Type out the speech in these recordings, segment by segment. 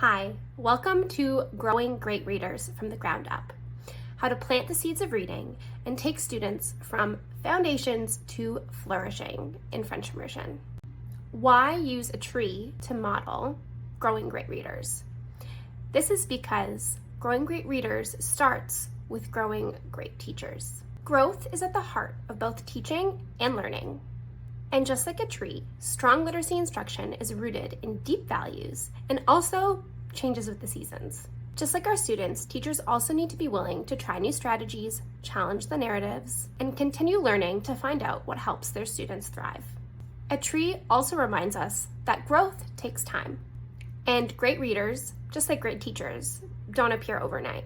Hi, welcome to Growing Great Readers from the Ground Up, how to plant the seeds of reading and take students from foundations to flourishing in French immersion. Why use a tree to model growing great readers? This is because growing great readers starts with growing great teachers. Growth is at the heart of both teaching and learning. And just like a tree, strong literacy instruction is rooted in deep values and also changes with the seasons. Just like our students, teachers also need to be willing to try new strategies, challenge the narratives, and continue learning to find out what helps their students thrive. A tree also reminds us that growth takes time, and great readers, just like great teachers, don't appear overnight.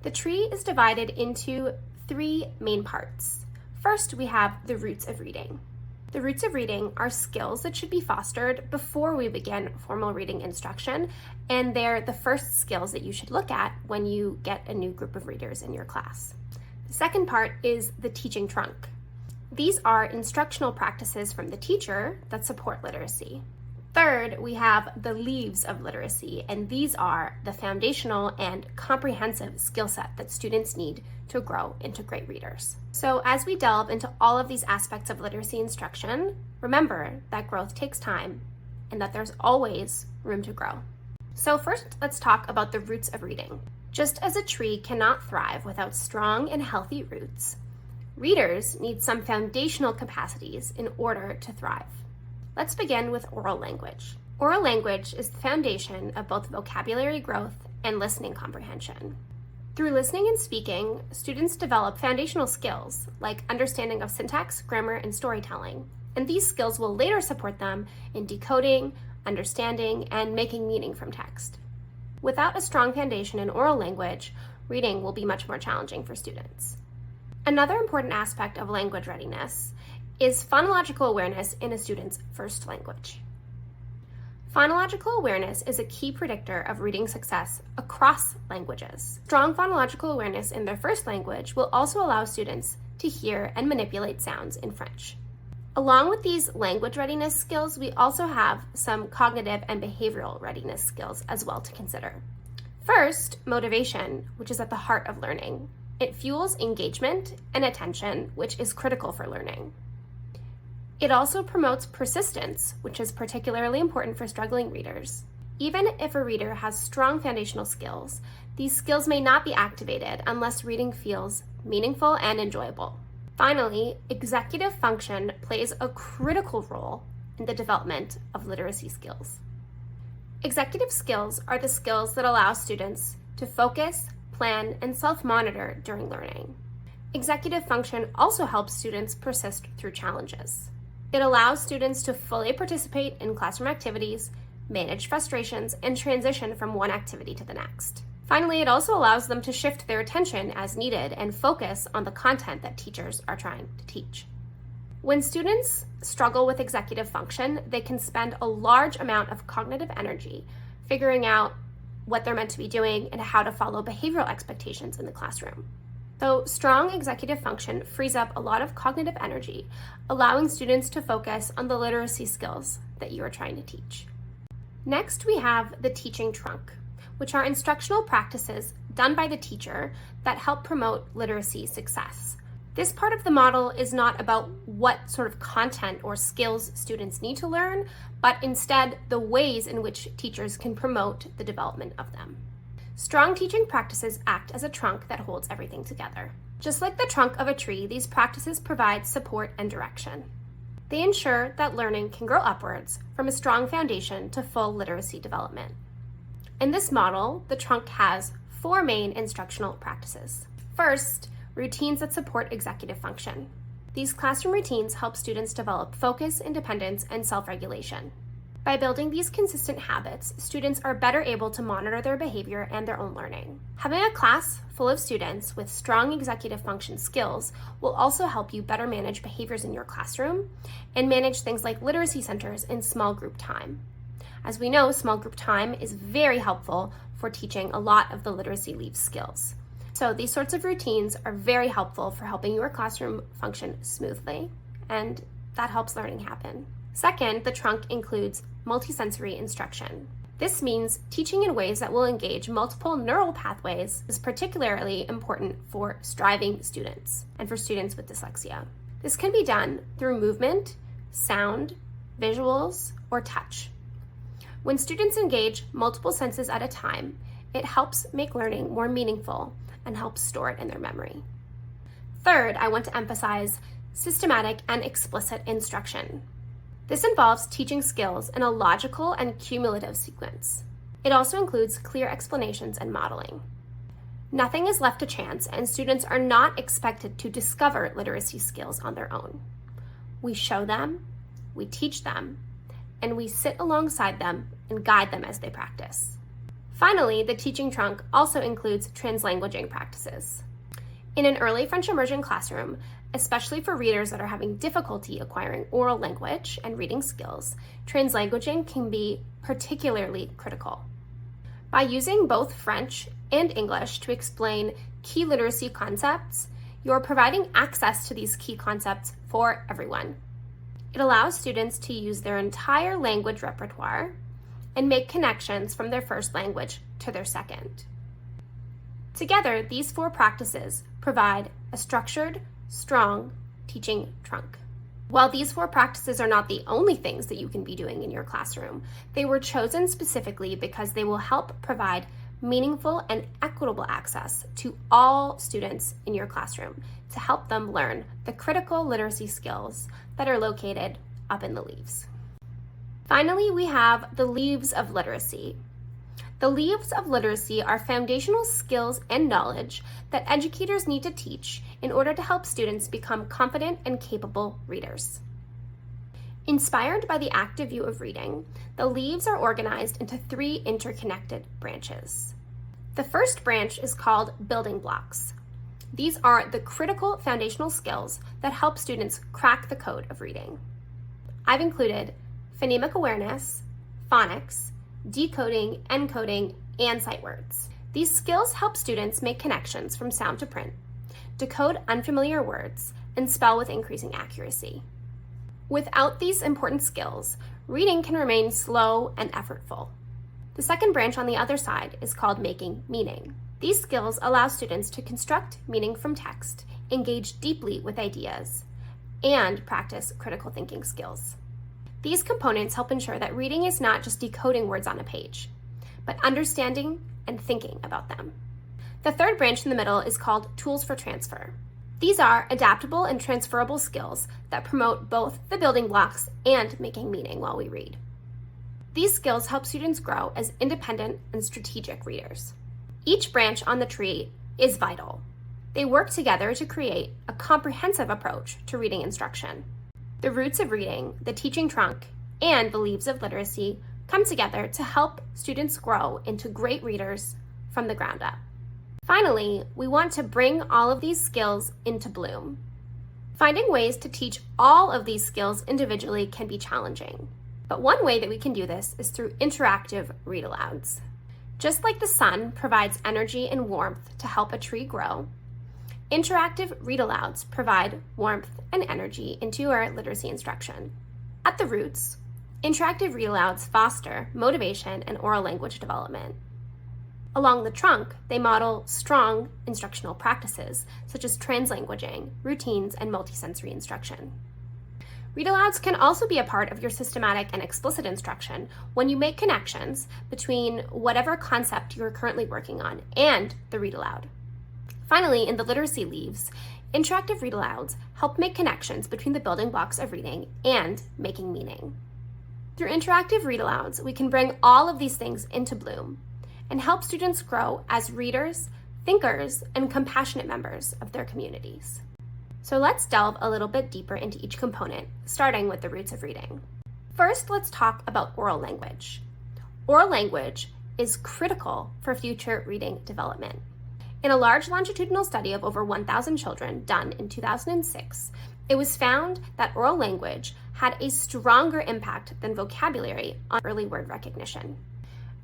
The tree is divided into three main parts. First, we have the roots of reading. The roots of reading are skills that should be fostered before we begin formal reading instruction, and they're the first skills that you should look at when you get a new group of readers in your class. The second part is the teaching trunk. These are instructional practices from the teacher that support literacy. Third, we have the leaves of literacy, and these are the foundational and comprehensive skill set that students need to grow into great readers. So as we delve into all of these aspects of literacy instruction, remember that growth takes time and that there's always room to grow. So first, let's talk about the roots of reading. Just as a tree cannot thrive without strong and healthy roots, readers need some foundational capacities in order to thrive. Let's begin with oral language. Oral language is the foundation of both vocabulary growth and listening comprehension. Through listening and speaking, students develop foundational skills like understanding of syntax, grammar, and storytelling, and these skills will later support them in decoding, understanding, and making meaning from text. Without a strong foundation in oral language, reading will be much more challenging for students. Another important aspect of language readiness is phonological awareness in a student's first language. Phonological awareness is a key predictor of reading success across languages. Strong phonological awareness in their first language will also allow students to hear and manipulate sounds in French. Along with these language readiness skills, we also have some cognitive and behavioral readiness skills as well to consider. First, motivation, which is at the heart of learning. It fuels engagement and attention, which is critical for learning. It also promotes persistence, which is particularly important for struggling readers. Even if a reader has strong foundational skills, these skills may not be activated unless reading feels meaningful and enjoyable. Finally, executive function plays a critical role in the development of literacy skills. Executive skills are the skills that allow students to focus, plan, and self-monitor during learning. Executive function also helps students persist through challenges. It allows students to fully participate in classroom activities, manage frustrations, and transition from one activity to the next. Finally, it also allows them to shift their attention as needed and focus on the content that teachers are trying to teach. When students struggle with executive function, they can spend a large amount of cognitive energy figuring out what they're meant to be doing and how to follow behavioral expectations in the classroom. So strong executive function frees up a lot of cognitive energy, allowing students to focus on the literacy skills that you are trying to teach. Next, we have the teaching trunk, which are instructional practices done by the teacher that help promote literacy success. This part of the model is not about what sort of content or skills students need to learn, but instead the ways in which teachers can promote the development of them. Strong teaching practices act as a trunk that holds everything together. Just like the trunk of a tree, these practices provide support and direction. They ensure that learning can grow upwards from a strong foundation to full literacy development. In this model, the trunk has four main instructional practices. First, routines that support executive function. These classroom routines help students develop focus, independence, and self-regulation. By building these consistent habits, students are better able to monitor their behavior and their own learning. Having a class full of students with strong executive function skills will also help you better manage behaviors in your classroom and manage things like literacy centers and small group time. As we know, small group time is very helpful for teaching a lot of the literacy leaves skills. So these sorts of routines are very helpful for helping your classroom function smoothly, and that helps learning happen. Second, the trunk includes multisensory instruction. This means teaching in ways that will engage multiple neural pathways is particularly important for striving students and for students with dyslexia. This can be done through movement, sound, visuals, or touch. When students engage multiple senses at a time, it helps make learning more meaningful and helps store it in their memory. Third, I want to emphasize systematic and explicit instruction. This involves teaching skills in a logical and cumulative sequence. It also includes clear explanations and modeling. Nothing is left to chance, and students are not expected to discover literacy skills on their own. We show them, we teach them, and we sit alongside them and guide them as they practice. Finally, the teaching trunk also includes translanguaging practices. In an early French immersion classroom, especially for readers that are having difficulty acquiring oral language and reading skills, translanguaging can be particularly critical. By using both French and English to explain key literacy concepts, you're providing access to these key concepts for everyone. It allows students to use their entire language repertoire and make connections from their first language to their second. Together, these 4 practices provide a structured, strong teaching trunk. While these 4 practices are not the only things that you can be doing in your classroom, they were chosen specifically because they will help provide meaningful and equitable access to all students in your classroom to help them learn the critical literacy skills that are located up in the leaves. Finally, we have the leaves of literacy. The leaves of literacy are foundational skills and knowledge that educators need to teach in order to help students become confident and capable readers. Inspired by the active view of reading, the leaves are organized into 3 interconnected branches. The first branch is called building blocks. These are the critical foundational skills that help students crack the code of reading. I've included phonemic awareness, phonics, decoding, encoding, and sight words. These skills help students make connections from sound to print, decode unfamiliar words, and spell with increasing accuracy. Without these important skills, reading can remain slow and effortful. The second branch on the other side is called making meaning. These skills allow students to construct meaning from text, engage deeply with ideas, and practice critical thinking skills. These components help ensure that reading is not just decoding words on a page, but understanding and thinking about them. The third branch in the middle is called tools for transfer. These are adaptable and transferable skills that promote both the building blocks and making meaning while we read. These skills help students grow as independent and strategic readers. Each branch on the tree is vital. They work together to create a comprehensive approach to reading instruction. The roots of reading, the teaching trunk, and the leaves of literacy come together to help students grow into great readers from the ground up. Finally, we want to bring all of these skills into bloom. Finding ways to teach all of these skills individually can be challenging, but one way that we can do this is through interactive read-alouds. Just like the sun provides energy and warmth to help a tree grow, interactive read-alouds provide warmth and energy into our literacy instruction. At the roots, interactive read-alouds foster motivation and oral language development. Along the trunk, they model strong instructional practices such as translanguaging, routines, and multisensory instruction. Read-alouds can also be a part of your systematic and explicit instruction when you make connections between whatever concept you're currently working on and the read-aloud. Finally, in the literacy leaves, interactive read-alouds help make connections between the building blocks of reading and making meaning. Through interactive read-alouds, we can bring all of these things into bloom and help students grow as readers, thinkers, and compassionate members of their communities. So let's delve a little bit deeper into each component, starting with the roots of reading. First, let's talk about oral language. Oral language is critical for future reading development. In a large longitudinal study of over 1,000 children done in 2006, it was found that oral language had a stronger impact than vocabulary on early word recognition.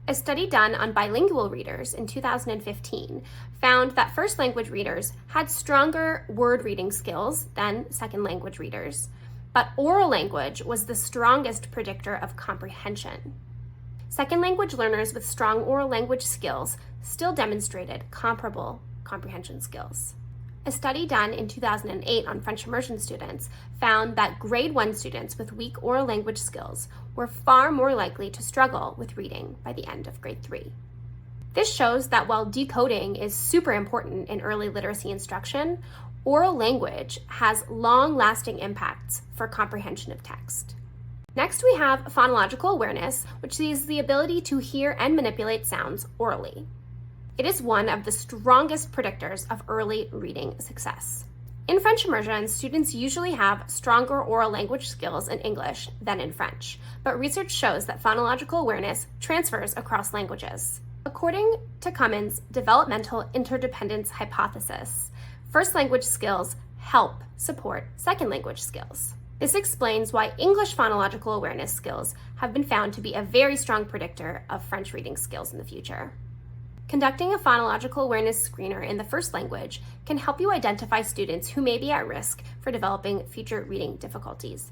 A study done on bilingual readers in 2015 found that first language readers had stronger word reading skills than second language readers, but oral language was the strongest predictor of comprehension. Second language learners with strong oral language skills still demonstrated comparable comprehension skills. A study done in 2008 on French immersion students found that grade 1 students with weak oral language skills were far more likely to struggle with reading by the end of grade 3. This shows that while decoding is super important in early literacy instruction, oral language has long-lasting impacts for comprehension of text. Next, we have phonological awareness, which is the ability to hear and manipulate sounds orally. It is one of the strongest predictors of early reading success. In French immersion, students usually have stronger oral language skills in English than in French, but research shows that phonological awareness transfers across languages. According to Cummins' developmental interdependence hypothesis, first language skills help support second language skills. This explains why English phonological awareness skills have been found to be a very strong predictor of French reading skills in the future. Conducting a phonological awareness screener in the first language can help you identify students who may be at risk for developing future reading difficulties.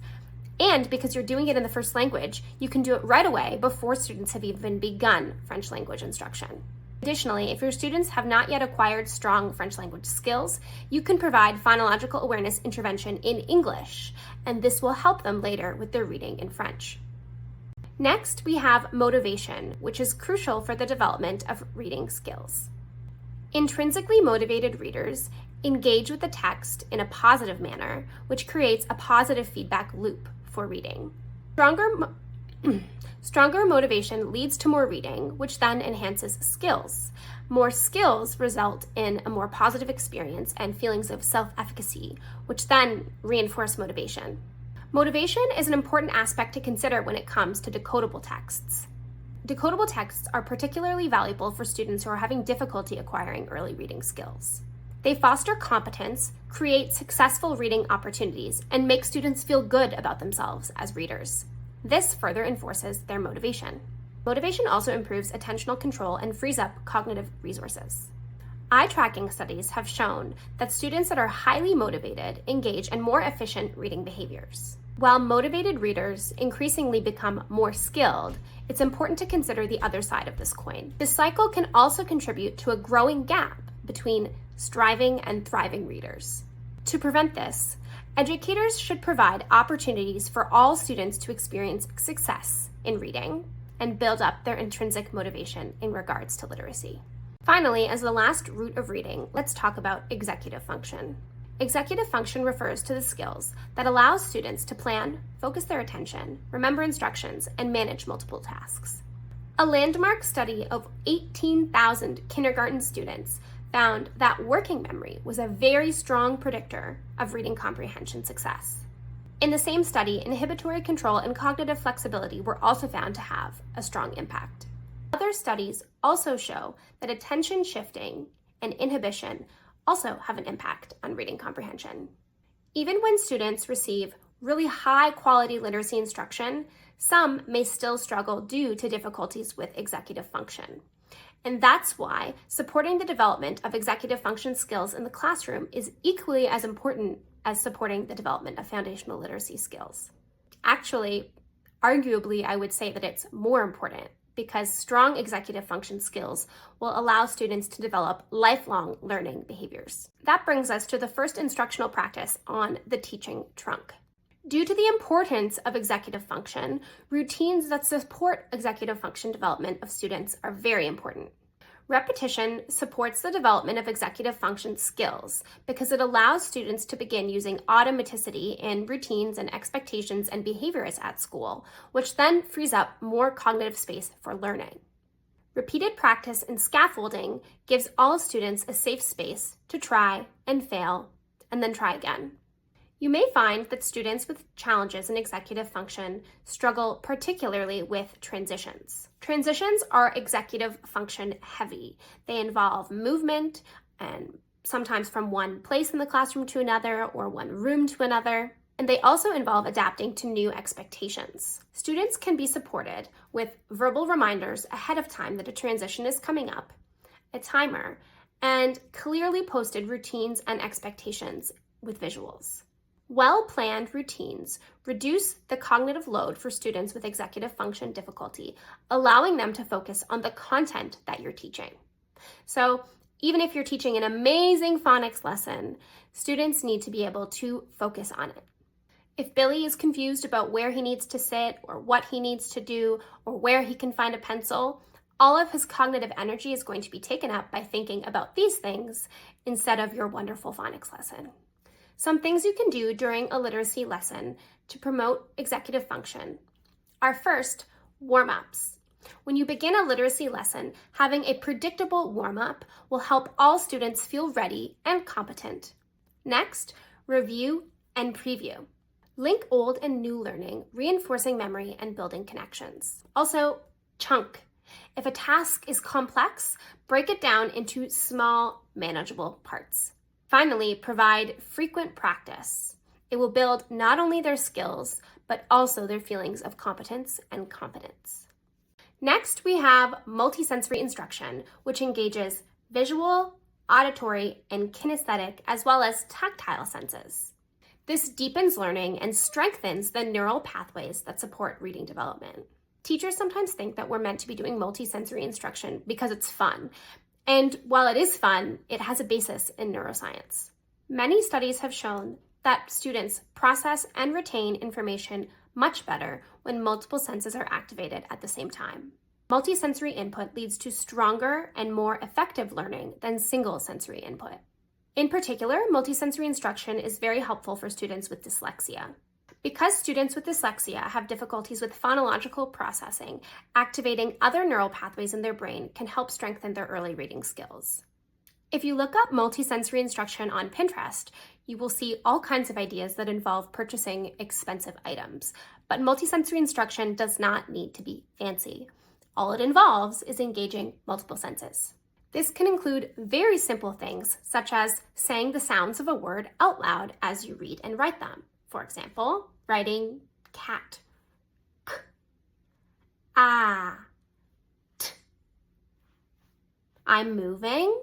And because you're doing it in the first language, you can do it right away before students have even begun French language instruction. Additionally, if your students have not yet acquired strong French language skills, you can provide phonological awareness intervention in English, and this will help them later with their reading in French. Next, we have motivation, which is crucial for the development of reading skills. Intrinsically motivated readers engage with the text in a positive manner, which creates a positive feedback loop for reading. Stronger motivation leads to more reading, which then enhances skills. More skills result in a more positive experience and feelings of self-efficacy, which then reinforce motivation. Motivation is an important aspect to consider when it comes to decodable texts. Decodable texts are particularly valuable for students who are having difficulty acquiring early reading skills. They foster competence, create successful reading opportunities, and make students feel good about themselves as readers. This further enforces their motivation. Motivation also improves attentional control and frees up cognitive resources. Eye tracking studies have shown that students that are highly motivated engage in more efficient reading behaviors. While motivated readers increasingly become more skilled, it's important to consider the other side of this coin. This cycle can also contribute to a growing gap between striving and thriving readers. To prevent this, educators should provide opportunities for all students to experience success in reading and build up their intrinsic motivation in regards to literacy. Finally, as the last root of reading, let's talk about executive function. Executive function refers to the skills that allow students to plan, focus their attention, remember instructions, and manage multiple tasks. A landmark study of 18,000 kindergarten students found that working memory was a very strong predictor of reading comprehension success. In the same study, inhibitory control and cognitive flexibility were also found to have a strong impact. Other studies also show that attention shifting and inhibition also have an impact on reading comprehension. Even when students receive really high quality literacy instruction, some may still struggle due to difficulties with executive function. And that's why supporting the development of executive function skills in the classroom is equally as important as supporting the development of foundational literacy skills. Actually, arguably, I would say that it's more important because strong executive function skills will allow students to develop lifelong learning behaviors. That brings us to the first instructional practice on the teaching trunk. Due to the importance of executive function, routines that support executive function development of students are very important. Repetition supports the development of executive function skills because it allows students to begin using automaticity in routines and expectations and behaviors at school, which then frees up more cognitive space for learning. Repeated practice and scaffolding gives all students a safe space to try and fail and then try again. You may find that students with challenges in executive function struggle particularly with transitions. Transitions are executive function heavy. They involve movement and sometimes from one place in the classroom to another or one room to another. And they also involve adapting to new expectations. Students can be supported with verbal reminders ahead of time that a transition is coming up, a timer, and clearly posted routines and expectations with visuals. Well-planned routines reduce the cognitive load for students with executive function difficulty, allowing them to focus on the content that you're teaching. So even if you're teaching an amazing phonics lesson, students need to be able to focus on it. If Billy is confused about where he needs to sit or what he needs to do or where he can find a pencil, all of his cognitive energy is going to be taken up by thinking about these things instead of your wonderful phonics lesson. Some things you can do during a literacy lesson to promote executive function are first, warm-ups. When you begin a literacy lesson, having a predictable warm-up will help all students feel ready and competent. Next, review and preview. Link old and new learning, reinforcing memory and building connections. Also, chunk. If a task is complex, break it down into small, manageable parts. Finally, provide frequent practice. It will build not only their skills, but also their feelings of competence and confidence. Next, we have multisensory instruction, which engages visual, auditory, and kinesthetic, as well as tactile senses. This deepens learning and strengthens the neural pathways that support reading development. Teachers sometimes think that we're meant to be doing multisensory instruction because it's fun. And while it is fun, it has a basis in neuroscience. Many studies have shown that students process and retain information much better when multiple senses are activated at the same time. Multisensory input leads to stronger and more effective learning than single sensory input. In particular, multisensory instruction is very helpful for students with dyslexia. Because students with dyslexia have difficulties with phonological processing, activating other neural pathways in their brain can help strengthen their early reading skills. If you look up multisensory instruction on Pinterest, you will see all kinds of ideas that involve purchasing expensive items. But multisensory instruction does not need to be fancy. All it involves is engaging multiple senses. This can include very simple things, such as saying the sounds of a word out loud as you read and write them. For example, writing cat, k, ah, t. I'm moving,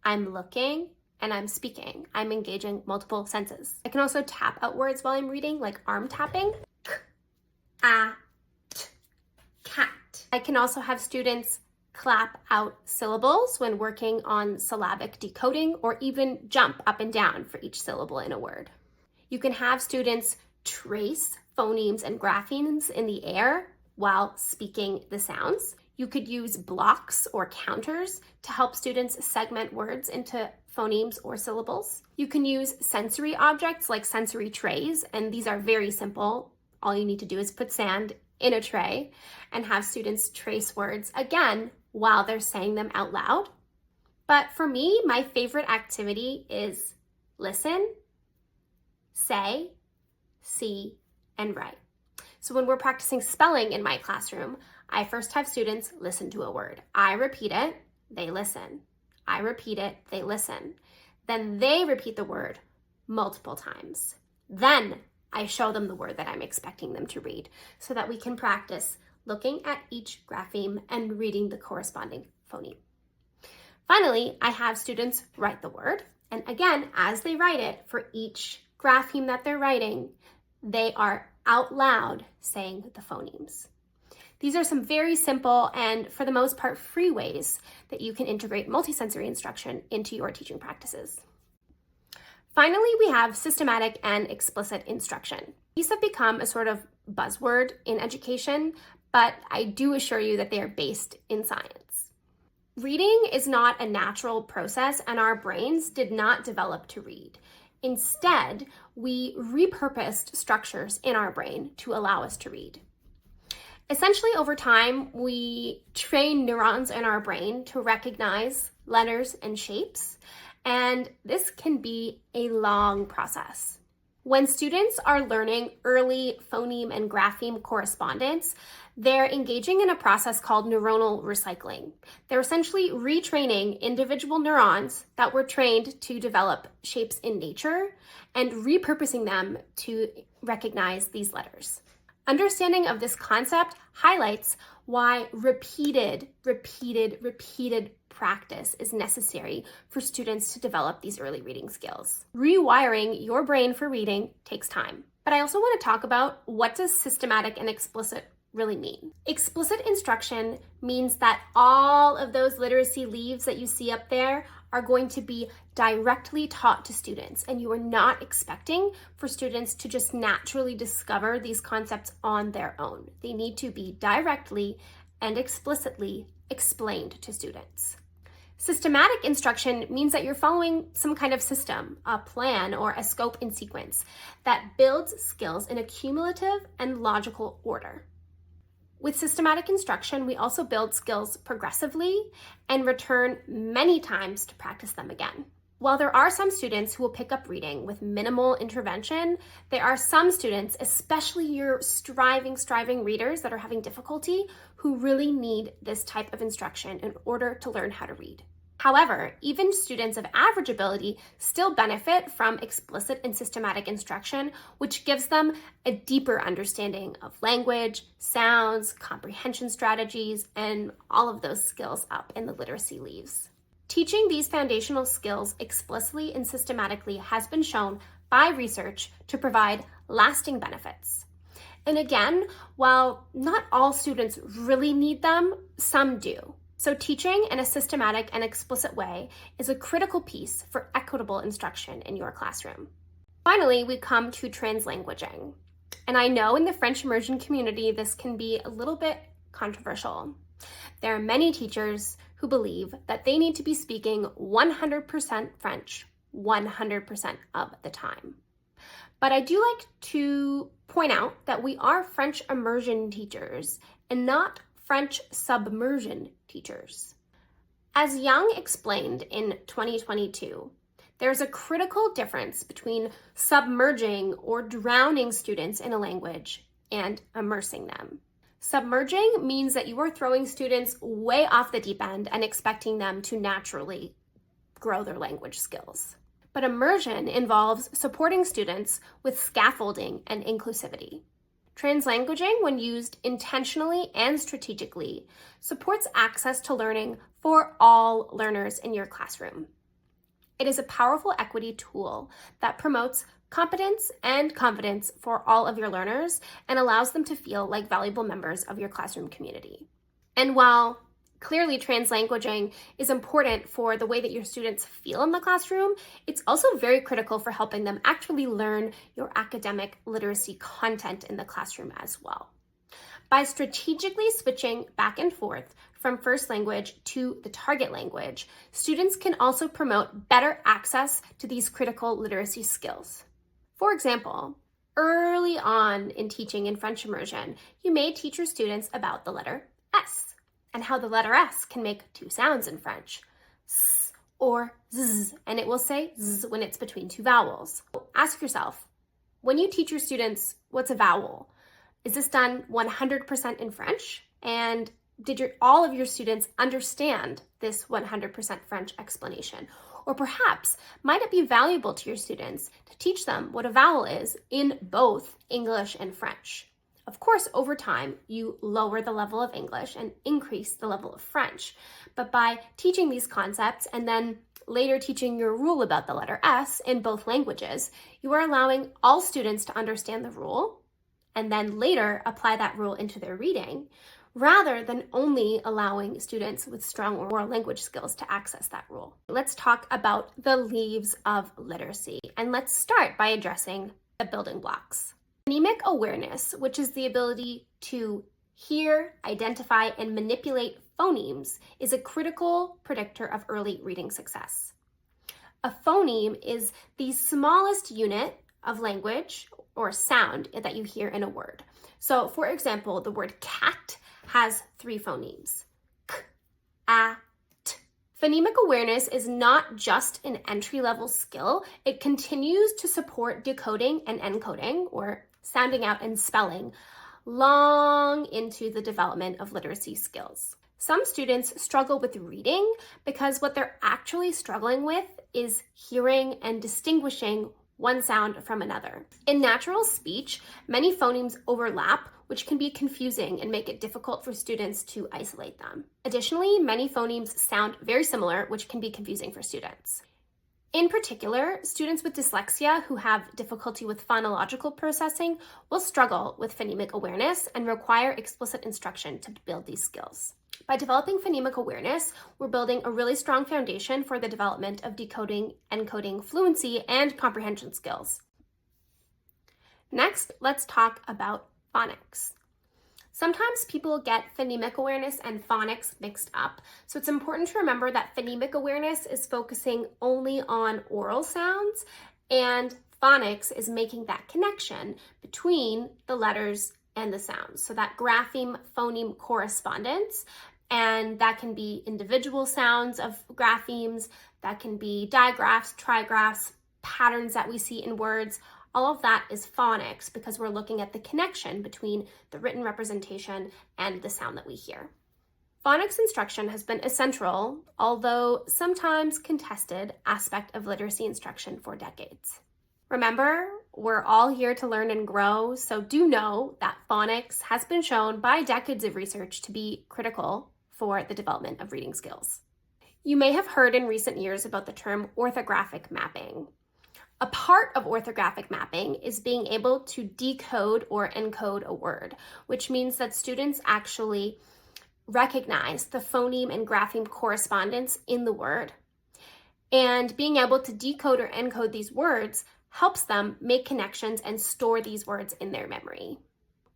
I'm looking, and I'm speaking. I'm engaging multiple senses. I can also tap out words while I'm reading, like arm tapping, k, ah, t, cat. I can also have students clap out syllables when working on syllabic decoding, or even jump up and down for each syllable in a word. You can have students trace phonemes and graphemes in the air while speaking the sounds. You could use blocks or counters to help students segment words into phonemes or syllables. You can use sensory objects like sensory trays, and these are very simple. All you need to do is put sand in a tray and have students trace words again while they're saying them out loud. But for me, my favorite activity is listen, say, see, and write. So when we're practicing spelling in my classroom, I first have students listen to a word. I repeat it, they listen. I repeat it, they listen. Then they repeat the word multiple times. Then I show them the word that I'm expecting them to read so that we can practice looking at each grapheme and reading the corresponding phoneme. Finally, I have students write the word. And again, as they write it, for each grapheme that they're writing, they are out loud saying the phonemes. These are some very simple and, for the most part, free ways that you can integrate multisensory instruction into your teaching practices. Finally, we have systematic and explicit instruction. These have become a sort of buzzword in education, but I do assure you that they are based in science. Reading is not a natural process, and our brains did not develop to read. Instead, we repurposed structures in our brain to allow us to read. Essentially, over time, we train neurons in our brain to recognize letters and shapes, and this can be a long process. When students are learning early phoneme and grapheme correspondence, they're engaging in a process called neuronal recycling. They're essentially retraining individual neurons that were trained to develop shapes in nature and repurposing them to recognize these letters. Understanding of this concept highlights why repeated practice is necessary for students to develop these early reading skills. Rewiring your brain for reading takes time. But I also want to talk about, what does systematic and explicit really mean? Explicit instruction means that all of those literacy leaves that you see up there are going to be directly taught to students, and you are not expecting for students to just naturally discover these concepts on their own. They need to be directly and explicitly explained to students. Systematic instruction means that you're following some kind of system, a plan, or a scope and sequence that builds skills in a cumulative and logical order. With systematic instruction, we also build skills progressively and return many times to practice them again. While there are some students who will pick up reading with minimal intervention, there are some students, especially your striving readers that are having difficulty, who really need this type of instruction in order to learn how to read. However, even students of average ability still benefit from explicit and systematic instruction, which gives them a deeper understanding of language, sounds, comprehension strategies, and all of those skills up in the literacy leaves. Teaching these foundational skills explicitly and systematically has been shown by research to provide lasting benefits. And again, while not all students really need them, some do. So teaching in a systematic and explicit way is a critical piece for equitable instruction in your classroom. Finally, we come to translanguaging. And I know in the French immersion community, this can be a little bit controversial. There are many teachers who believe that they need to be speaking 100% French 100% of the time. But I do like to point out that we are French immersion teachers and not French submersion teachers. As Young explained in 2022, there's a critical difference between submerging or drowning students in a language and immersing them. Submerging means that you are throwing students way off the deep end and expecting them to naturally grow their language skills. But immersion involves supporting students with scaffolding and inclusivity. Translanguaging, when used intentionally and strategically, supports access to learning for all learners in your classroom. It is a powerful equity tool that promotes competence and confidence for all of your learners and allows them to feel like valuable members of your classroom community. And while clearly translanguaging is important for the way that your students feel in the classroom, it's also very critical for helping them actually learn your academic literacy content in the classroom as well. By strategically switching back and forth from first language to the target language, students can also promote better access to these critical literacy skills. For example, early on in teaching in French immersion, you may teach your students about the letter S and how the letter S can make two sounds in French, S or Z, and it will say Z when it's between two vowels. Ask yourself, when you teach your students what's a vowel, is this done 100% in French? And did all of your students understand this 100% French explanation? Or perhaps, might it be valuable to your students to teach them what a vowel is in both English and French? Of course, over time, you lower the level of English and increase the level of French. But by teaching these concepts and then later teaching your rule about the letter S in both languages, you are allowing all students to understand the rule and then later apply that rule into their reading, rather than only allowing students with strong oral language skills to access that rule. Let's talk about the leaves of literacy, and let's start by addressing the building blocks. Phonemic awareness, which is the ability to hear, identify, and manipulate phonemes, is a critical predictor of early reading success. A phoneme is the smallest unit of language or sound that you hear in a word. So, for example, the word cat has 3 phonemes: k, a, t. Phonemic awareness is not just an entry-level skill. It continues to support decoding and encoding, or sounding out and spelling, long into the development of literacy skills. Some students struggle with reading because what they're actually struggling with is hearing and distinguishing one sound from another. In natural speech, many phonemes overlap, which can be confusing and make it difficult for students to isolate them. Additionally, many phonemes sound very similar, which can be confusing for students. In particular, students with dyslexia who have difficulty with phonological processing will struggle with phonemic awareness and require explicit instruction to build these skills. By developing phonemic awareness, we're building a really strong foundation for the development of decoding, encoding fluency, and comprehension skills. Next, let's talk about phonics. Sometimes people get phonemic awareness and phonics mixed up, so it's important to remember that phonemic awareness is focusing only on oral sounds, and phonics is making that connection between the letters and the sounds. So that grapheme-phoneme correspondence, and that can be individual sounds of graphemes, that can be digraphs, trigraphs, patterns that we see in words. All of that is phonics because we're looking at the connection between the written representation and the sound that we hear. Phonics instruction has been a central, although sometimes contested, aspect of literacy instruction for decades. Remember, we're all here to learn and grow, so do know that phonics has been shown by decades of research to be critical for the development of reading skills. You may have heard in recent years about the term orthographic mapping. A part of orthographic mapping is being able to decode or encode a word, which means that students actually recognize the phoneme and grapheme correspondence in the word. And being able to decode or encode these words helps them make connections and store these words in their memory.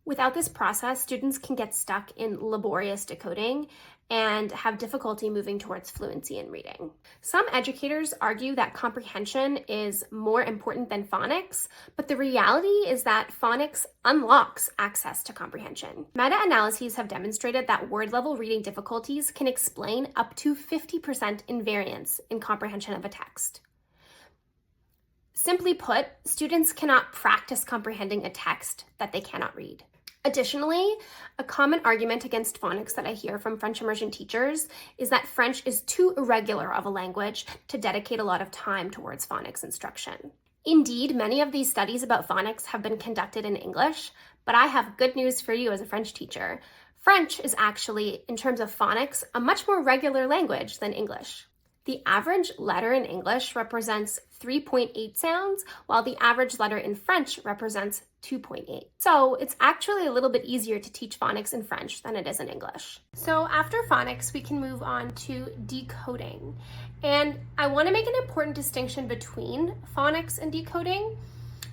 Without this process, students can get stuck in laborious decoding and have difficulty moving towards fluency in reading. Some educators argue that comprehension is more important than phonics, but the reality is that phonics unlocks access to comprehension. Meta-analyses have demonstrated that word-level reading difficulties can explain up to 50% invariance in comprehension of a text. Simply put, students cannot practice comprehending a text that they cannot read. Additionally, a common argument against phonics that I hear from French immersion teachers is that French is too irregular of a language to dedicate a lot of time towards phonics instruction. Indeed, many of these studies about phonics have been conducted in English, but I have good news for you as a French teacher. French is actually, in terms of phonics, a much more regular language than English. The average letter in English represents 3.8 sounds, while the average letter in French represents 2.8. So it's actually a little bit easier to teach phonics in French than it is in English. So after phonics, we can move on to decoding. And I want to make an important distinction between phonics and decoding.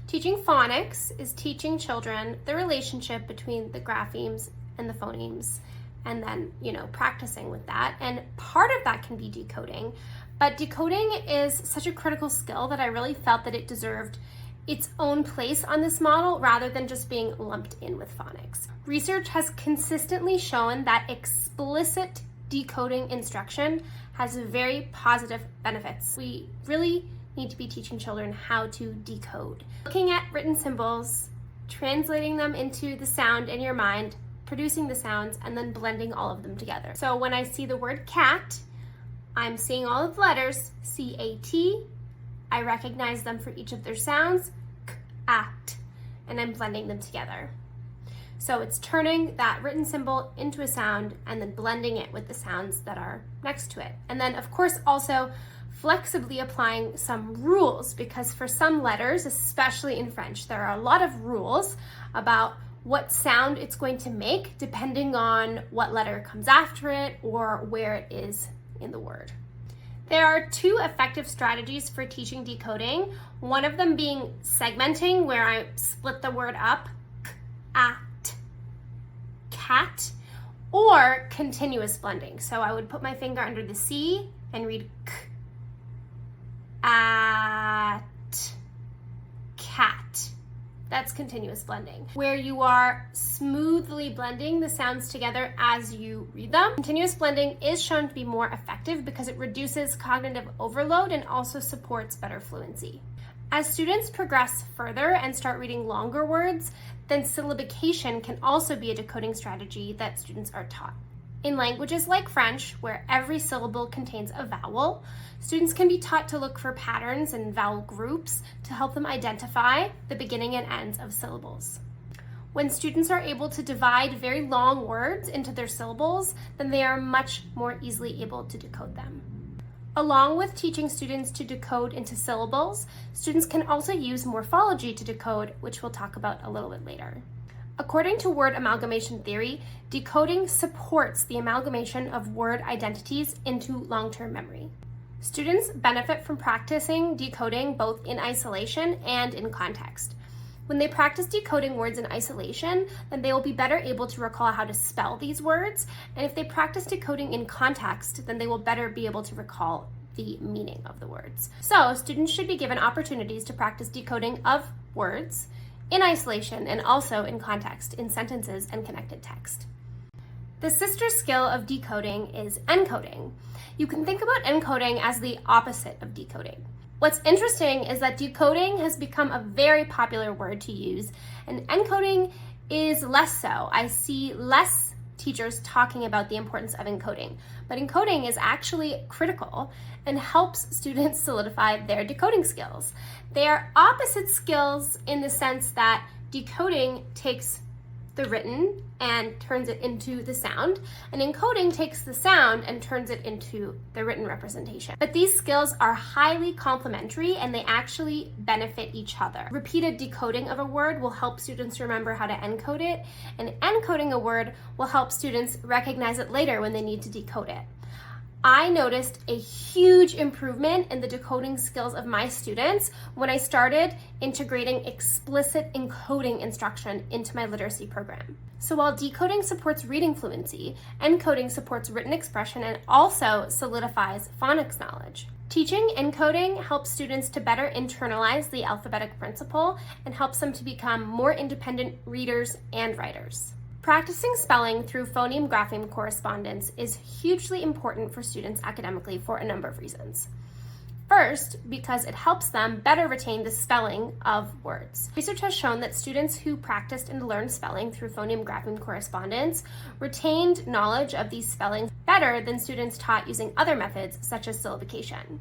Teaching phonics is teaching children the relationship between the graphemes and the phonemes, and then, practicing with that. And part of that can be decoding, but decoding is such a critical skill that I really felt that it deserved its own place on this model rather than just being lumped in with phonics. Research has consistently shown that explicit decoding instruction has very positive benefits. We really need to be teaching children how to decode. Looking at written symbols, translating them into the sound in your mind, producing the sounds, and then blending all of them together. So when I see the word cat, I'm seeing all of the letters, C-A-T. I recognize them for each of their sounds, k-at, and I'm blending them together. So it's turning that written symbol into a sound and then blending it with the sounds that are next to it. And then, of course, also flexibly applying some rules, because for some letters, especially in French, there are a lot of rules about what sound it's going to make depending on what letter comes after it or where it is in the word. There are two effective strategies for teaching decoding, one of them being segmenting, where I split the word up, k-at, cat, or continuous blending. So I would put my finger under the C and read k-at, cat. That's continuous blending, where you are smoothly blending the sounds together as you read them. Continuous blending is shown to be more effective because it reduces cognitive overload and also supports better fluency. As students progress further and start reading longer words, then syllabication can also be a decoding strategy that students are taught. In languages like French, where every syllable contains a vowel, students can be taught to look for patterns and vowel groups to help them identify the beginning and ends of syllables. When students are able to divide very long words into their syllables, then they are much more easily able to decode them. Along with teaching students to decode into syllables, students can also use morphology to decode, which we'll talk about a little bit later. According to word amalgamation theory, decoding supports the amalgamation of word identities into long-term memory. Students benefit from practicing decoding both in isolation and in context. When they practice decoding words in isolation, then they will be better able to recall how to spell these words, and if they practice decoding in context, then they will better be able to recall the meaning of the words. So, students should be given opportunities to practice decoding of words in isolation and also in context, in sentences and connected text. The sister skill of decoding is encoding. You can think about encoding as the opposite of decoding. What's interesting is that decoding has become a very popular word to use, and encoding is less so. I see less teachers talking about the importance of encoding, but encoding is actually critical and helps students solidify their decoding skills. They are opposite skills in the sense that decoding takes the written and turns it into the sound, and encoding takes the sound and turns it into the written representation. But these skills are highly complementary and they actually benefit each other. Repeated decoding of a word will help students remember how to encode it, and encoding a word will help students recognize it later when they need to decode it. I noticed a huge improvement in the decoding skills of my students when I started integrating explicit encoding instruction into my literacy program. So while decoding supports reading fluency, encoding supports written expression and also solidifies phonics knowledge. Teaching encoding helps students to better internalize the alphabetic principle and helps them to become more independent readers and writers. Practicing spelling through phoneme-grapheme correspondence is hugely important for students academically for a number of reasons. First, because it helps them better retain the spelling of words. Research has shown that students who practiced and learned spelling through phoneme-grapheme correspondence retained knowledge of these spellings better than students taught using other methods such as syllabication.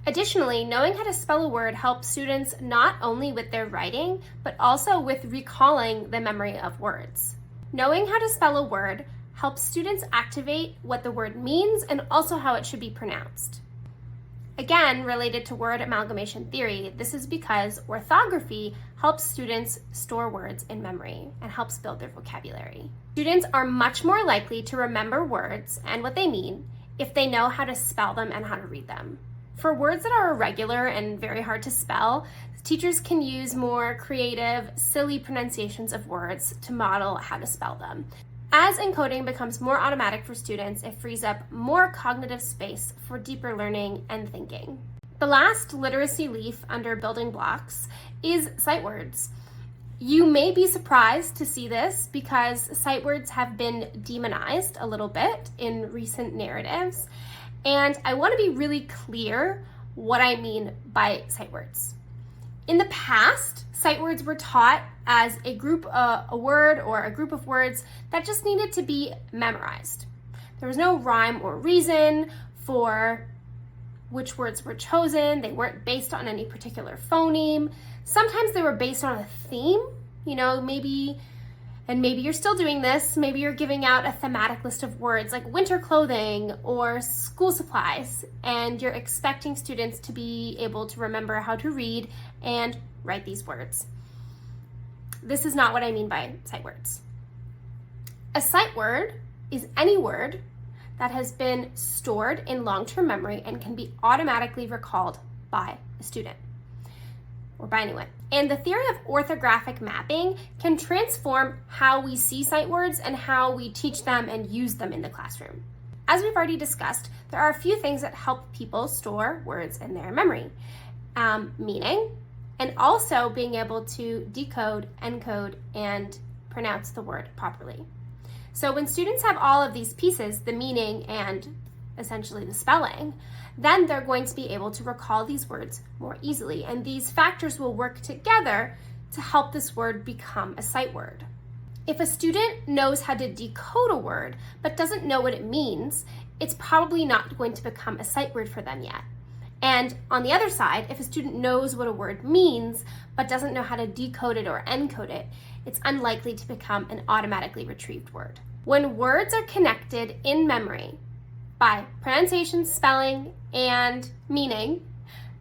Additionally, knowing how to spell a word helps students not only with their writing, but also with recalling the memory of words. Knowing how to spell a word helps students activate what the word means and also how it should be pronounced. Again, related to word amalgamation theory, this is because orthography helps students store words in memory and helps build their vocabulary. Students are much more likely to remember words and what they mean if they know how to spell them and how to read them. For words that are irregular and very hard to spell, teachers can use more creative, silly pronunciations of words to model how to spell them. As encoding becomes more automatic for students, it frees up more cognitive space for deeper learning and thinking. The last literacy leaf under building blocks is sight words. You may be surprised to see this because sight words have been demonized a little bit in recent narratives, and I want to be really clear what I mean by sight words. In the past, sight words were taught as a word or a group of words that just needed to be memorized. There was no rhyme or reason for which words were chosen. They weren't based on any particular phoneme. Sometimes they were based on a theme, maybe you're still doing this. Maybe you're giving out a thematic list of words like winter clothing or school supplies, and you're expecting students to be able to remember how to read and write these words. This is not what I mean by sight words. A sight word is any word that has been stored in long-term memory and can be automatically recalled by a student or by anyone. And the theory of orthographic mapping can transform how we see sight words and how we teach them and use them in the classroom. As we've already discussed, there are a few things that help people store words in their memory. Meaning, and also being able to decode, encode, and pronounce the word properly. So when students have all of these pieces, the meaning and essentially the spelling, then they're going to be able to recall these words more easily. And these factors will work together to help this word become a sight word. If a student knows how to decode a word but doesn't know what it means, it's probably not going to become a sight word for them yet. And on the other side, if a student knows what a word means but doesn't know how to decode it or encode it, it's unlikely to become an automatically retrieved word. When words are connected in memory by pronunciation, spelling, and meaning,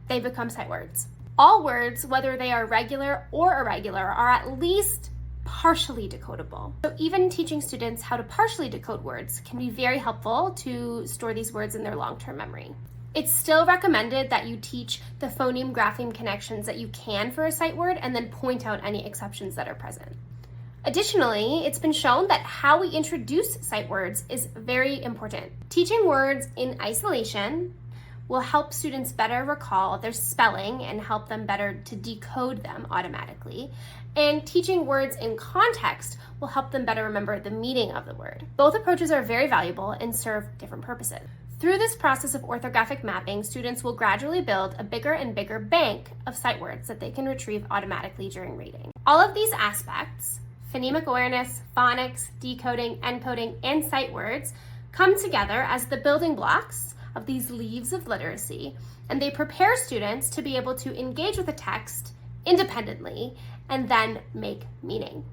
they become sight words. All words, whether they are regular or irregular, are at least partially decodable. So even teaching students how to partially decode words can be very helpful to store these words in their long-term memory. It's still recommended that you teach the phoneme-grapheme connections that you can for a sight word and then point out any exceptions that are present. Additionally, it's been shown that how we introduce sight words is very important. Teaching words in isolation will help students better recall their spelling and help them better to decode them automatically. And teaching words in context will help them better remember the meaning of the word. Both approaches are very valuable and serve different purposes. Through this process of orthographic mapping, students will gradually build a bigger and bigger bank of sight words that they can retrieve automatically during reading. All of these aspects, phonemic awareness, phonics, decoding, encoding, and sight words, come together as the building blocks of these leaves of literacy, and they prepare students to be able to engage with the text independently and then make meaning.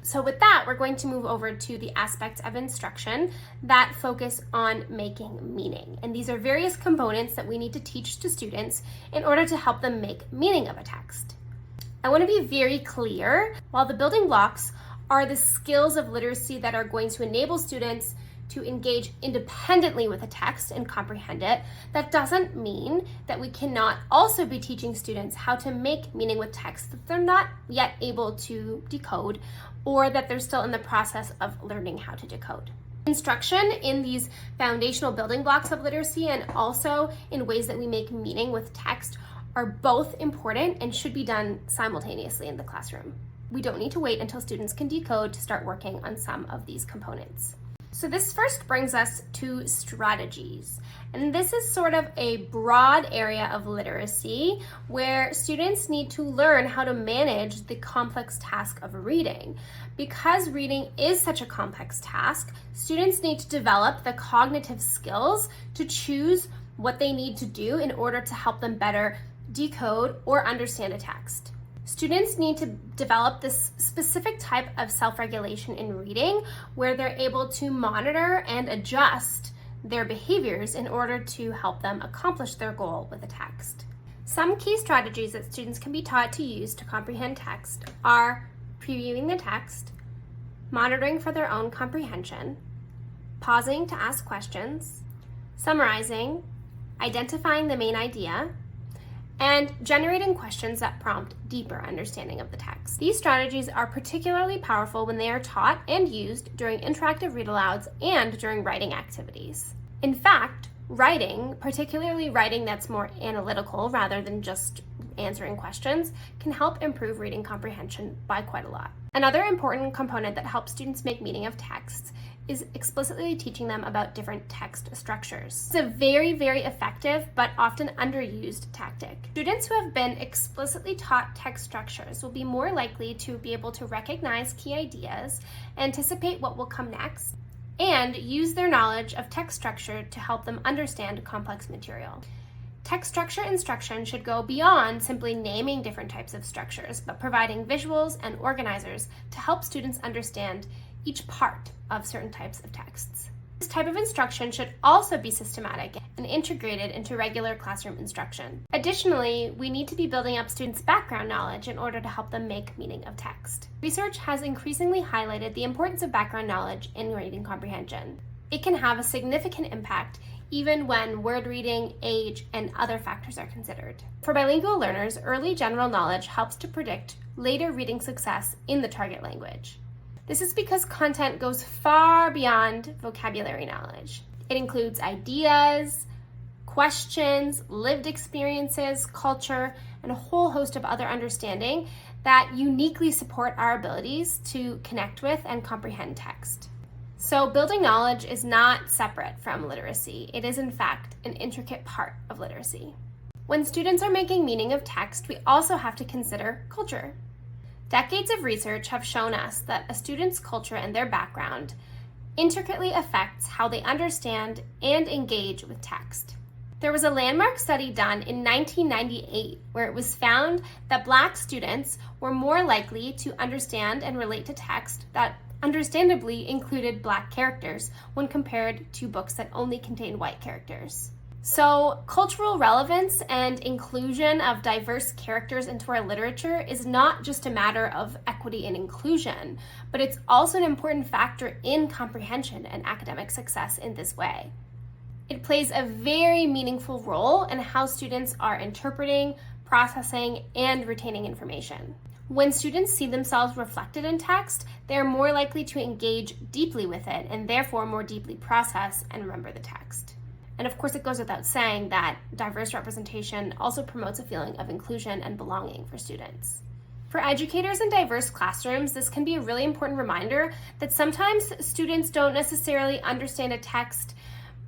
So with that, we're going to move over to the aspects of instruction that focus on making meaning. And these are various components that we need to teach to students in order to help them make meaning of a text. I want to be very clear, while the building blocks are the skills of literacy that are going to enable students to engage independently with a text and comprehend it, that doesn't mean that we cannot also be teaching students how to make meaning with text that they're not yet able to decode or that they're still in the process of learning how to decode. Instruction in these foundational building blocks of literacy and also in ways that we make meaning with text are both important and should be done simultaneously in the classroom. We don't need to wait until students can decode to start working on some of these components. So this first brings us to strategies. And this is sort of a broad area of literacy where students need to learn how to manage the complex task of reading. Because reading is such a complex task, students need to develop the cognitive skills to choose what they need to do in order to help them better decode or understand a text. Students need to develop this specific type of self-regulation in reading where they're able to monitor and adjust their behaviors in order to help them accomplish their goal with a text. Some key strategies that students can be taught to use to comprehend text are previewing the text, monitoring for their own comprehension, pausing to ask questions, summarizing, identifying the main idea, and generating questions that prompt deeper understanding of the text. These strategies are particularly powerful when they are taught and used during interactive read-alouds and during writing activities. In fact, writing, particularly writing that's more analytical rather than just answering questions, can help improve reading comprehension by quite a lot. Another important component that helps students make meaning of texts is explicitly teaching them about different text structures. It's a very, very effective but often underused tactic. Students who have been explicitly taught text structures will be more likely to be able to recognize key ideas, anticipate what will come next, and use their knowledge of text structure to help them understand complex material. Text structure instruction should go beyond simply naming different types of structures, but providing visuals and organizers to help students understand each part of certain types of texts. This type of instruction should also be systematic and integrated into regular classroom instruction. Additionally, we need to be building up students' background knowledge in order to help them make meaning of text. Research has increasingly highlighted the importance of background knowledge in reading comprehension. It can have a significant impact even when word reading, age, and other factors are considered. For bilingual learners, early general knowledge helps to predict later reading success in the target language. This is because content goes far beyond vocabulary knowledge. It includes ideas, questions, lived experiences, culture, and a whole host of other understanding that uniquely support our abilities to connect with and comprehend text. So building knowledge is not separate from literacy. It is in fact an intricate part of literacy. When students are making meaning of text, we also have to consider culture. Decades of research have shown us that a student's culture and their background intricately affects how they understand and engage with text. There was a landmark study done in 1998 where it was found that Black students were more likely to understand and relate to text that understandably included Black characters when compared to books that only contained white characters. So, cultural relevance and inclusion of diverse characters into our literature is not just a matter of equity and inclusion, but it's also an important factor in comprehension and academic success in this way. It plays a very meaningful role in how students are interpreting, processing, and retaining information. When students see themselves reflected in text, they are more likely to engage deeply with it and therefore more deeply process and remember the text. And of course, it goes without saying that diverse representation also promotes a feeling of inclusion and belonging for students. For educators in diverse classrooms, this can be a really important reminder that sometimes students don't necessarily understand a text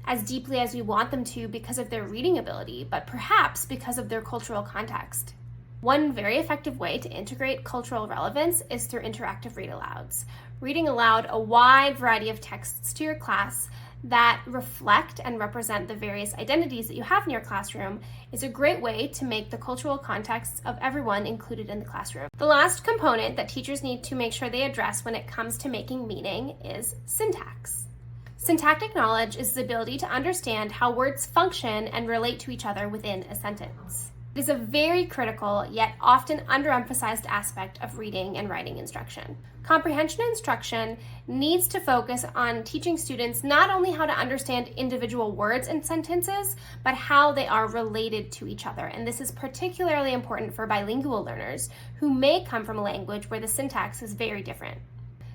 as deeply as we want them to because of their reading ability, but perhaps because of their cultural context. One very effective way to integrate cultural relevance is through interactive read-alouds. Reading aloud a wide variety of texts to your class that reflect and represent the various identities that you have in your classroom is a great way to make the cultural contexts of everyone included in the classroom. The last component that teachers need to make sure they address when it comes to making meaning is syntax. Syntactic knowledge is the ability to understand how words function and relate to each other within a sentence. It is a very critical, yet often underemphasized aspect of reading and writing instruction. Comprehension instruction needs to focus on teaching students not only how to understand individual words and sentences, but how they are related to each other. And this is particularly important for bilingual learners who may come from a language where the syntax is very different.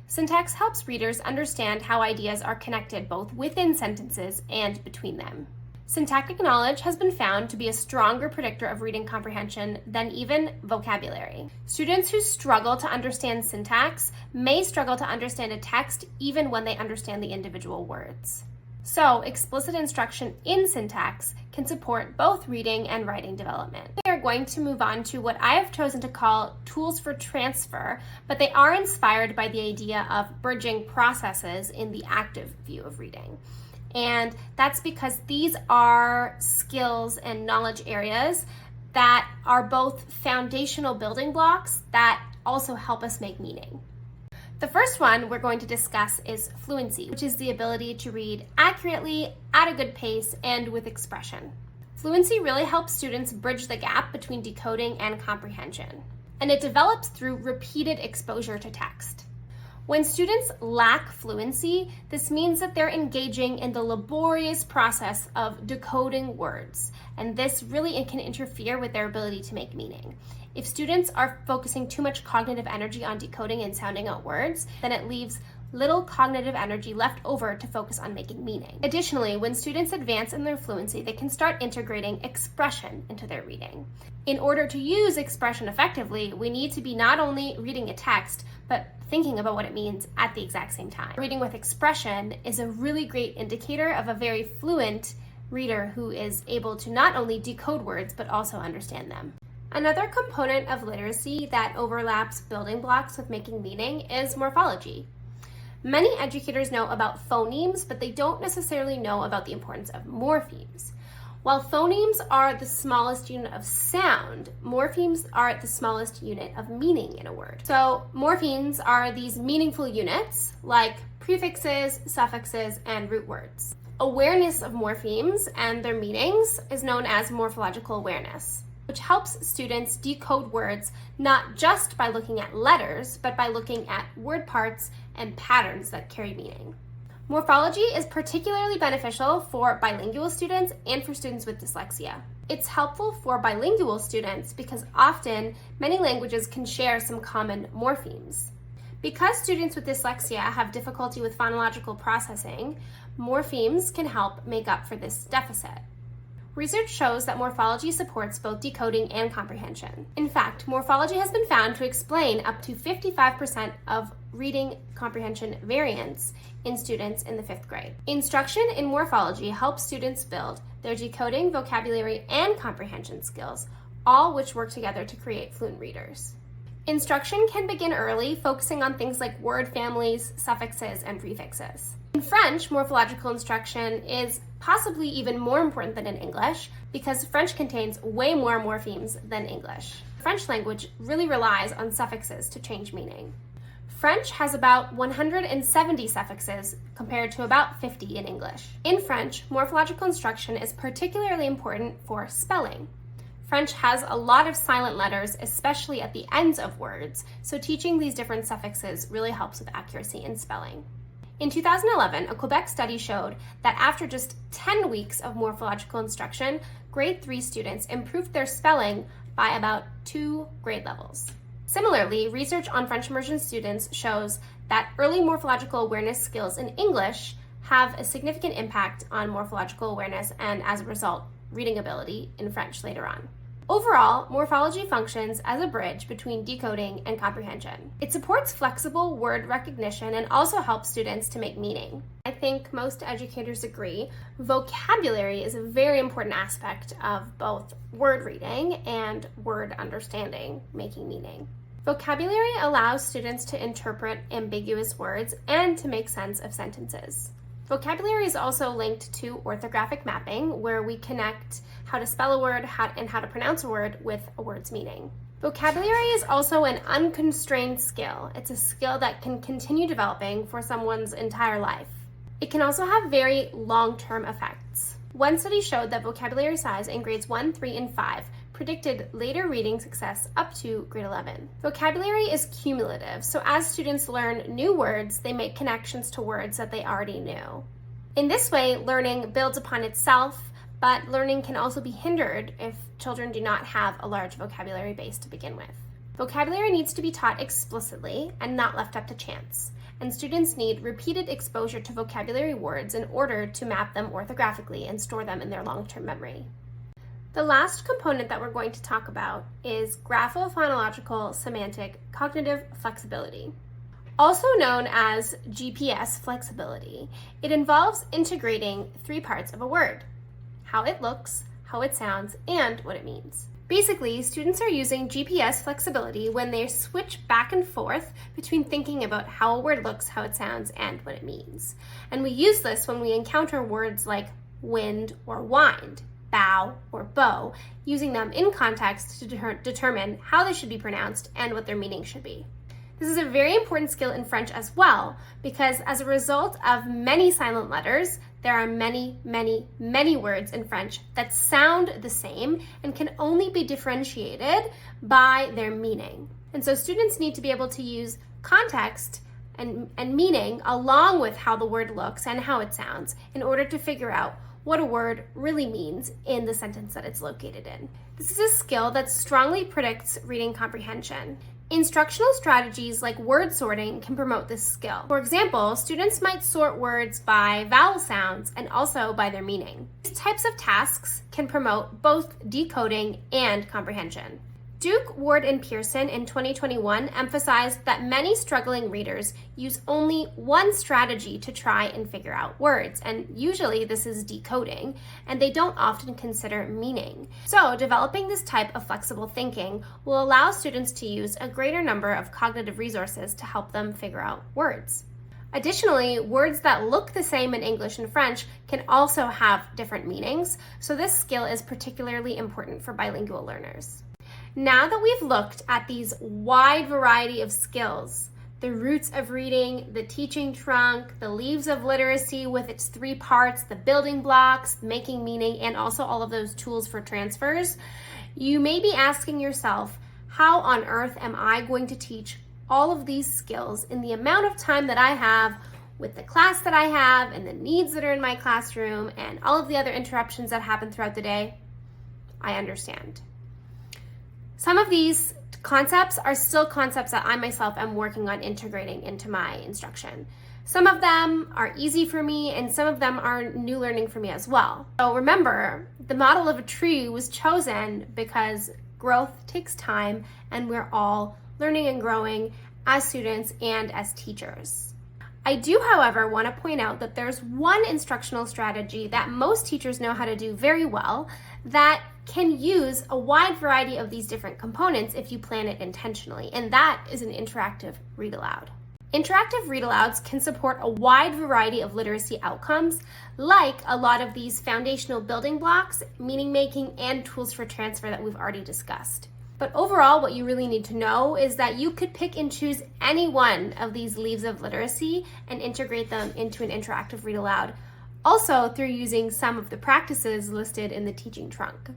Syntax helps readers understand how ideas are connected both within sentences and between them. Syntactic knowledge has been found to be a stronger predictor of reading comprehension than even vocabulary. Students who struggle to understand syntax may struggle to understand a text even when they understand the individual words. So, explicit instruction in syntax can support both reading and writing development. We are going to move on to what I have chosen to call tools for transfer, but they are inspired by the idea of bridging processes in the active view of reading. And that's because these are skills and knowledge areas that are both foundational building blocks that also help us make meaning. The first one we're going to discuss is fluency, which is the ability to read accurately, at a good pace, and with expression. Fluency really helps students bridge the gap between decoding and comprehension, and it develops through repeated exposure to text. When students lack fluency, this means that they're engaging in the laborious process of decoding words, and this really can interfere with their ability to make meaning. If students are focusing too much cognitive energy on decoding and sounding out words, then it leaves little cognitive energy left over to focus on making meaning. Additionally, when students advance in their fluency, they can start integrating expression into their reading. In order to use expression effectively, we need to be not only reading a text, but thinking about what it means at the exact same time. Reading with expression is a really great indicator of a very fluent reader who is able to not only decode words, but also understand them. Another component of literacy that overlaps building blocks with making meaning is morphology. Many educators know about phonemes, but they don't necessarily know about the importance of morphemes. While phonemes are the smallest unit of sound, morphemes are the smallest unit of meaning in a word. So morphemes are these meaningful units like prefixes, suffixes, and root words. Awareness of morphemes and their meanings is known as morphological awareness, which helps students decode words not just by looking at letters, but by looking at word parts and patterns that carry meaning. Morphology is particularly beneficial for bilingual students and for students with dyslexia. It's helpful for bilingual students because often many languages can share some common morphemes. Because students with dyslexia have difficulty with phonological processing, morphemes can help make up for this deficit. Research shows that morphology supports both decoding and comprehension. In fact, morphology has been found to explain up to 55% of reading comprehension variance in students in the 5th grade. Instruction in morphology helps students build their decoding, vocabulary, and comprehension skills, all which work together to create fluent readers. Instruction can begin early, focusing on things like word families, suffixes, and prefixes. In French, morphological instruction is possibly even more important than in English because French contains way more morphemes than English. The French language really relies on suffixes to change meaning. French has about 170 suffixes compared to about 50 in English. In French, morphological instruction is particularly important for spelling. French has a lot of silent letters, especially at the ends of words, so teaching these different suffixes really helps with accuracy in spelling. In 2011, a Quebec study showed that after just 10 weeks of morphological instruction, grade 3 students improved their spelling by about 2 grade levels. Similarly, research on French immersion students shows that early morphological awareness skills in English have a significant impact on morphological awareness and, as a result, reading ability in French later on. Overall, morphology functions as a bridge between decoding and comprehension. It supports flexible word recognition and also helps students to make meaning. I think most educators agree, vocabulary is a very important aspect of both word reading and word understanding, making meaning. Vocabulary allows students to interpret ambiguous words and to make sense of sentences. Vocabulary is also linked to orthographic mapping, where we connect how to spell a word and how to pronounce a word with a word's meaning. Vocabulary is also an unconstrained skill. It's a skill that can continue developing for someone's entire life. It can also have very long-term effects. One study showed that vocabulary size in grades 1, 3, and 5 predicted later reading success up to grade 11. Vocabulary is cumulative, so as students learn new words, they make connections to words that they already knew. In this way, learning builds upon itself, but learning can also be hindered if children do not have a large vocabulary base to begin with. Vocabulary needs to be taught explicitly and not left up to chance, and students need repeated exposure to vocabulary words in order to map them orthographically and store them in their long-term memory. The last component that we're going to talk about is graphophonological semantic cognitive flexibility. Also known as GPS flexibility, it involves integrating 3 parts of a word: how it looks, how it sounds, and what it means. Basically, students are using GPS flexibility when they switch back and forth between thinking about how a word looks, how it sounds, and what it means. And we use this when we encounter words like wind or wind, bow or bow, using them in context to determine how they should be pronounced and what their meaning should be. This is a very important skill in French as well, because as a result of many silent letters, there are many, many, many words in French that sound the same and can only be differentiated by their meaning. And so students need to be able to use context and meaning along with how the word looks and how it sounds in order to figure out what a word really means in the sentence that it's located in. This is a skill that strongly predicts reading comprehension. Instructional strategies like word sorting can promote this skill. For example, students might sort words by vowel sounds and also by their meaning. These types of tasks can promote both decoding and comprehension. Duke, Ward, and Pearson in 2021 emphasized that many struggling readers use only one strategy to try and figure out words, and usually this is decoding, and they don't often consider meaning. So developing this type of flexible thinking will allow students to use a greater number of cognitive resources to help them figure out words. Additionally, words that look the same in English and French can also have different meanings, so this skill is particularly important for bilingual learners. Now that we've looked at these wide variety of skills, the roots of reading, the teaching trunk, the leaves of literacy with its 3 parts, the building blocks, making meaning, and also all of those tools for transfers, you may be asking yourself, how on earth am I going to teach all of these skills in the amount of time that I have with the class that I have and the needs that are in my classroom and all of the other interruptions that happen throughout the day? I understand. Some of these concepts are still concepts that I myself am working on integrating into my instruction. Some of them are easy for me and some of them are new learning for me as well. So remember, the model of a tree was chosen because growth takes time and we're all learning and growing as students and as teachers. I do, however, want to point out that there's one instructional strategy that most teachers know how to do very well that can use a wide variety of these different components if you plan it intentionally, and that is an interactive read aloud. Interactive read-alouds can support a wide variety of literacy outcomes, like a lot of these foundational building blocks, meaning making, and tools for transfer that we've already discussed. But overall, what you really need to know is that you could pick and choose any one of these leaves of literacy and integrate them into an interactive read-aloud, also through using some of the practices listed in the teaching trunk.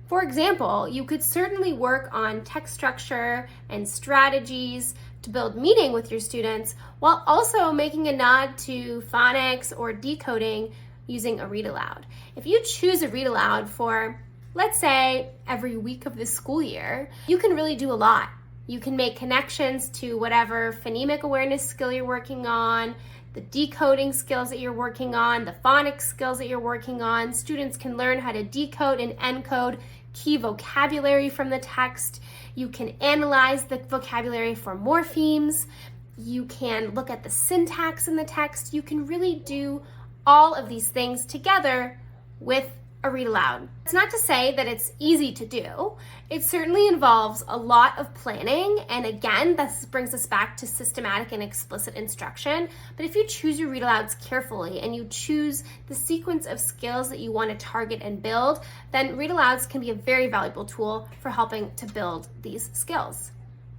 For example, you could certainly work on text structure and strategies to build meaning with your students while also making a nod to phonics or decoding using a read aloud. If you choose a read aloud for, let's say, every week of the school year, you can really do a lot. You can make connections to whatever phonemic awareness skill you're working on, the decoding skills that you're working on, the phonics skills that you're working on. Students can learn how to decode and encode key vocabulary from the text. You can analyze the vocabulary for morphemes. You can look at the syntax in the text. You can really do all of these things together with a read aloud. It's not to say that it's easy to do. It certainly involves a lot of planning, and again, this brings us back to systematic and explicit instruction. But if you choose your read alouds carefully and you choose the sequence of skills that you want to target and build, then read alouds can be a very valuable tool for helping to build these skills.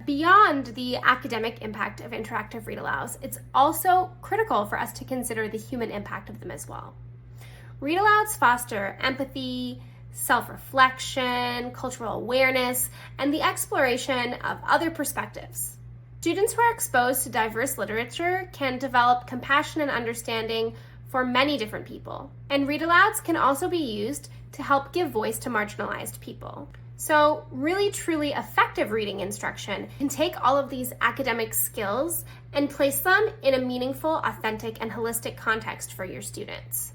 Beyond the academic impact of interactive read alouds, it's also critical for us to consider the human impact of them as well. Read alouds foster empathy, self-reflection, cultural awareness, and the exploration of other perspectives. Students who are exposed to diverse literature can develop compassion and understanding for many different people. And read alouds can also be used to help give voice to marginalized people. So really, truly effective reading instruction can take all of these academic skills and place them in a meaningful, authentic, and holistic context for your students.